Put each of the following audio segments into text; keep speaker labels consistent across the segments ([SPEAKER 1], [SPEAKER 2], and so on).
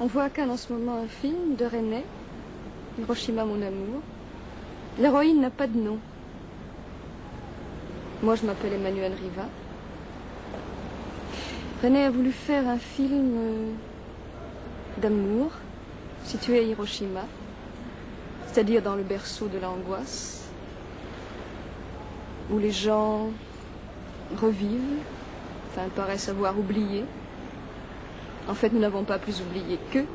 [SPEAKER 1] On voit à Cannes en ce moment un film de René, Hiroshima, mon amour. L'héroïne n'a pas de nom. Moi, je m'appelle Emmanuelle Riva. René a voulu faire un film d'amour, situé à Hiroshima, c'est-à-dire dans le berceau de l'angoisse, où les gens revivent, enfin paraissent avoir oublié. En fait, nous n'avons pas plus oublié qu'eux.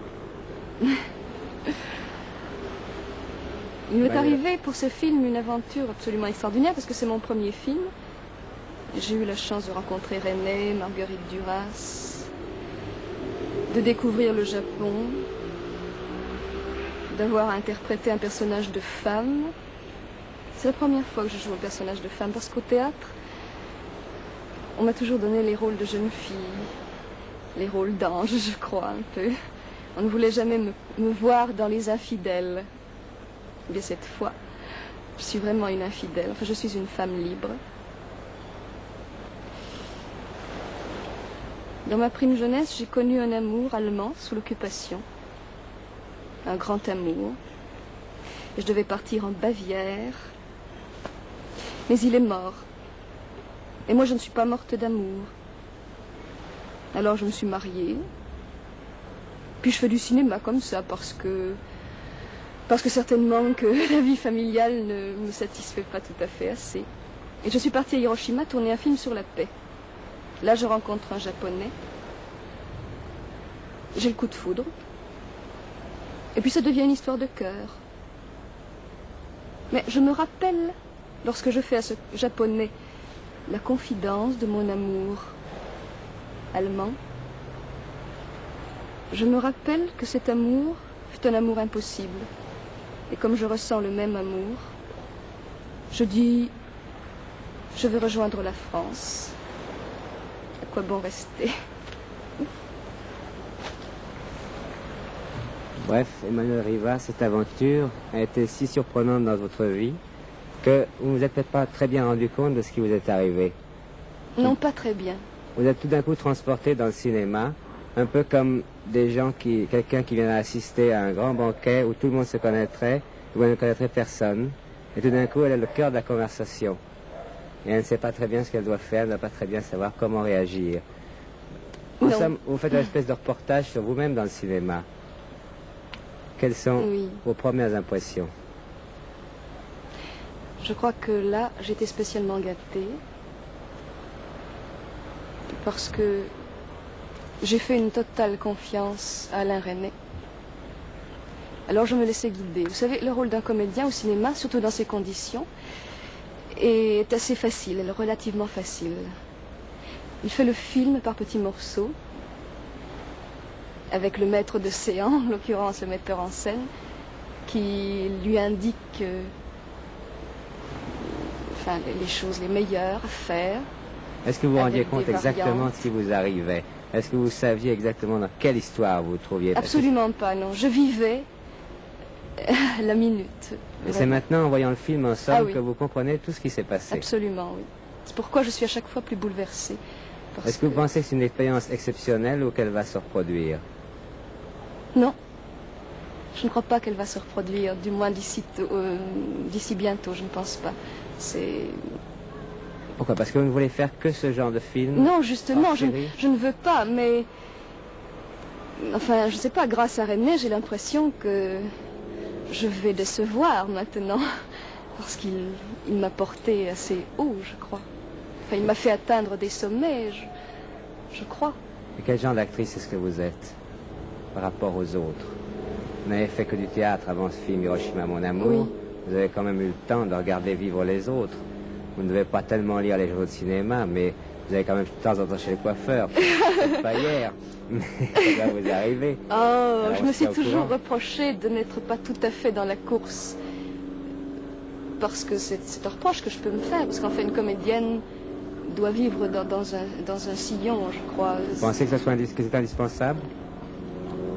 [SPEAKER 1] Il m'est arrivé pour ce film une aventure absolument extraordinaire parce que c'est mon premier film. J'ai eu la chance de rencontrer René, Marguerite Duras, de découvrir le Japon, d'avoir interprété un personnage de femme. C'est la première fois que je joue un personnage de femme parce qu'au théâtre, on m'a toujours donné les rôles de jeune fille, les rôles d'ange, je crois, un peu. On ne voulait jamais me voir dans les infidèles. Mais cette fois, je suis vraiment une infidèle. Enfin, je suis une femme libre. Dans ma prime jeunesse, j'ai connu un amour allemand sous l'occupation. Un grand amour. Et je devais partir en Bavière. Mais il est mort. Et moi, je ne suis pas morte d'amour. Alors, je me suis mariée. Puis, je fais du cinéma comme ça, parce que certainement que la vie familiale ne me satisfait pas tout à fait assez. Et je suis partie à Hiroshima tourner un film sur la paix. Là, je rencontre un Japonais. J'ai le coup de foudre. Et puis, ça devient une histoire de cœur. Mais je me rappelle, lorsque je fais à ce Japonais la confidence de mon amour allemand, je me rappelle que cet amour fut un amour impossible. Et comme je ressens le même amour, je dis, je vais rejoindre la France. À quoi bon rester?
[SPEAKER 2] Bref, Emmanuelle Riva, cette aventure a été si surprenante dans votre vie que vous ne vous êtes peut-être pas très bien rendu compte de ce qui vous est arrivé.
[SPEAKER 1] Non, pas très bien.
[SPEAKER 2] Vous êtes tout d'un coup transporté dans le cinéma, un peu comme quelqu'un qui vient assister à un grand banquet où tout le monde se connaîtrait, où elle ne connaîtrait personne, et tout d'un coup elle est le cœur de la conversation. Et elle ne sait pas très bien ce qu'elle doit faire, elle ne doit pas très bien savoir comment réagir. Vous faites une espèce de reportage sur vous-même dans le cinéma. Quelles sont vos premières impressions?
[SPEAKER 1] Je crois que là, j'étais spécialement gâtée. Parce que j'ai fait une totale confiance à Alain René. Alors je me laissais guider. Vous savez, le rôle d'un comédien au cinéma, surtout dans ces conditions, est assez facile, relativement facile. Il fait le film par petits morceaux, avec le maître de séance, en l'occurrence le metteur en scène, qui lui indique les choses les meilleures à faire.
[SPEAKER 2] Est-ce que vous vous rendiez compte exactement de ce qui vous arrivait? Est-ce que vous saviez exactement dans quelle histoire vous vous trouviez?
[SPEAKER 1] Absolument pas, non. Je vivais la minute.
[SPEAKER 2] Et c'est maintenant, en voyant le film ensemble, que vous comprenez tout ce qui s'est passé?
[SPEAKER 1] Absolument, oui. C'est pourquoi je suis à chaque fois plus bouleversée.
[SPEAKER 2] Est-ce que vous pensez que c'est une expérience exceptionnelle ou qu'elle va se reproduire?
[SPEAKER 1] Non. Je ne crois pas qu'elle va se reproduire, du moins d'ici bientôt, je ne pense pas.
[SPEAKER 2] Pourquoi? Parce que vous ne voulez faire que ce genre de film?
[SPEAKER 1] Non, justement, je ne veux pas, mais... Enfin, je ne sais pas, grâce à René, j'ai l'impression que je vais décevoir maintenant. Parce qu'il m'a porté assez haut, je crois. Enfin, il m'a fait atteindre des sommets, je crois.
[SPEAKER 2] Et quel genre d'actrice est-ce que vous êtes par rapport aux autres? Vous n'avez fait que du théâtre avant ce film Hiroshima, mon amour.
[SPEAKER 1] Oui.
[SPEAKER 2] Vous avez quand même eu le temps de regarder vivre les autres. Vous ne devez pas tellement lire les journaux de cinéma, mais vous avez quand même de temps en temps chez le coiffeur. Pas hier, mais ça va vous arriver.
[SPEAKER 1] Oh, alors, je me suis toujours reproché de n'être pas tout à fait dans la course. Parce que c'est un reproche que je peux me faire. Parce qu'en fait, une comédienne doit vivre dans un sillon, je crois.
[SPEAKER 2] Vous pensez que c'est indispensable?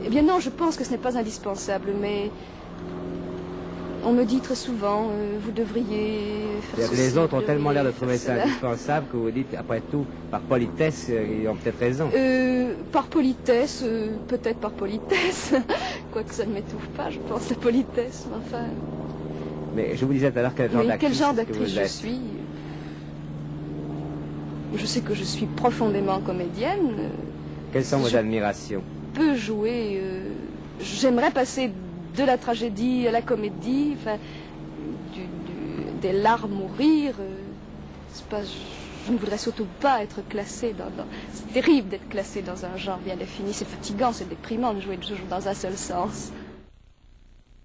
[SPEAKER 1] Eh bien non, je pense que ce n'est pas indispensable, mais On me dit très souvent, vous devriez faire ceci,
[SPEAKER 2] Les autres ont
[SPEAKER 1] vous
[SPEAKER 2] tellement l'air de trouver
[SPEAKER 1] devriez
[SPEAKER 2] ça
[SPEAKER 1] faire cela.
[SPEAKER 2] indispensable que vous dites, après tout, par politesse, ils ont peut-être raison.
[SPEAKER 1] Par politesse, peut-être par politesse, quoique ça ne m'étouffe pas, je pense, la politesse, mais enfin...
[SPEAKER 2] Mais je vous disais tout à l'heure quel genre
[SPEAKER 1] Mais quel
[SPEAKER 2] d'actrice
[SPEAKER 1] genre
[SPEAKER 2] est-ce que
[SPEAKER 1] d'actrice
[SPEAKER 2] vous
[SPEAKER 1] je
[SPEAKER 2] êtes?
[SPEAKER 1] suis? Je sais que je suis profondément comédienne,
[SPEAKER 2] Quelles sont vos
[SPEAKER 1] je
[SPEAKER 2] admirations?
[SPEAKER 1] peux jouer... J'aimerais passer de la tragédie à la comédie, enfin, des larmes au rire. C'est pas, je ne voudrais surtout pas être classée c'est terrible d'être classée dans un genre bien défini, c'est fatigant, c'est déprimant de jouer toujours dans un seul sens.